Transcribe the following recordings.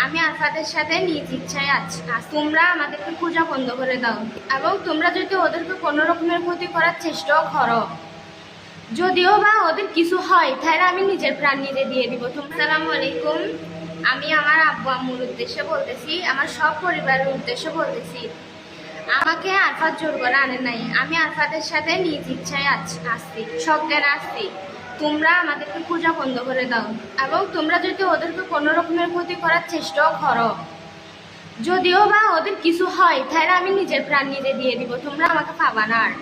আমি আরফাদের সাথে নিজ ইচ্ছায় আছি। তোমরা আমাদেরকে পূজা বন্ধ করে দাও, এবং তোমরা যদি ওদেরকে কোনো রকমের ক্ষতি করার চেষ্টাও করো, যদিও বা ওদের কিছু হয়, তাহলে আমি নিজের প্রাণ নিজে দিয়ে দিব। আসসালামু আলাইকুম। আমি আমার আব্বু আম্মুর উদ্দেশ্যে বলতেছি, আমার সব পরিবারের উদ্দেশ্যে বলতেছি, আমাকে আরফাত জোর করে আনে নাই। আমি আরফাদের সাথে নিজ ইচ্ছায় আসছি, সজ্ঞানে আসছি। তোমরা আমাদেরকে পূজা বন্ধ করে দাও, এবং তোমরা যদি ওদেরকে কোনো রকমের ক্ষতি করার চেষ্টাও করো, যদিও বা ওদের কিছু হয়, তাহলে আমি নিজের প্রাণ নিজে দিয়ে দিব। তোমরা আমাকে পাবা না। আর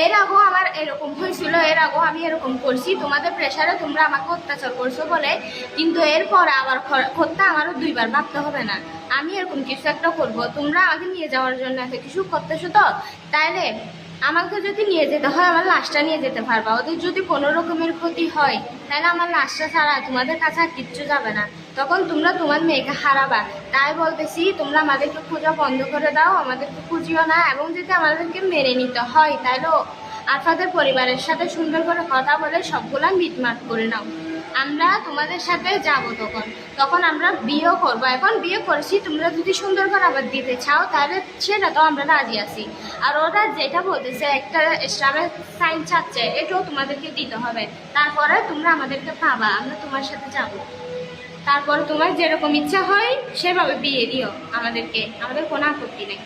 এর আগেও আমার এরকম হয়েছিল, এর আগেও আমি এরকম করছি, তোমাদের প্রেশারে তোমরা আমাকে অত্যাচার করছো বলে। কিন্তু এরপর আবার করতে আমারও দুইবার ভাবতে হবে না। আমি এরকম কিছু একটা করবো, তোমরা আমাকে নিয়ে যাওয়ার জন্য এত কিছু করতেছো, তো তাইলে আমাকে যদি নিয়ে যেতে হয় আমার লাশটা নিয়ে যেতে পারবা। ওদের যদি কোনো রকমের ক্ষতি হয়, তাহলে আমার লাশটা ছাড়া তোমাদের কাছে আর কিচ্ছু যাবে না। তখন তোমরা তোমার মেয়েকে হারাবা। তাই বলতেছি, তোমরা আমাদেরকে পূজা বন্ধ করে দাও, আমাদেরকে খুঁজিও না। এবং যদি আমাদেরকে মেনে নিতে হয়, তাহলেও আরফাদের পরিবারের সাথে সুন্দর করে কথা বলে সবগুলা মিটমাট করে নাও। আমরা তোমাদের সাথে যাব, তখন আমরা বিয়েও করবো। এখন বিয়ে করছি, তোমরা যদি সুন্দর করে আবার দিতে চাও, তাহলে সেটা তো আমরা রাজি আছি। আর ওরা যেটা বলতেছে, একটা ইসলামের সাইন চাচ্ছে, এটাও তোমাদেরকে দিতে হবে। তারপরে তোমরা আমাদেরকে পাবা, আমরা তোমার সাথে যাব। তারপর তোমার যেরকম ইচ্ছা হয় সেভাবে বিয়ে দিও আমাদেরকে, আমাদের কোনো আপত্তি নেই।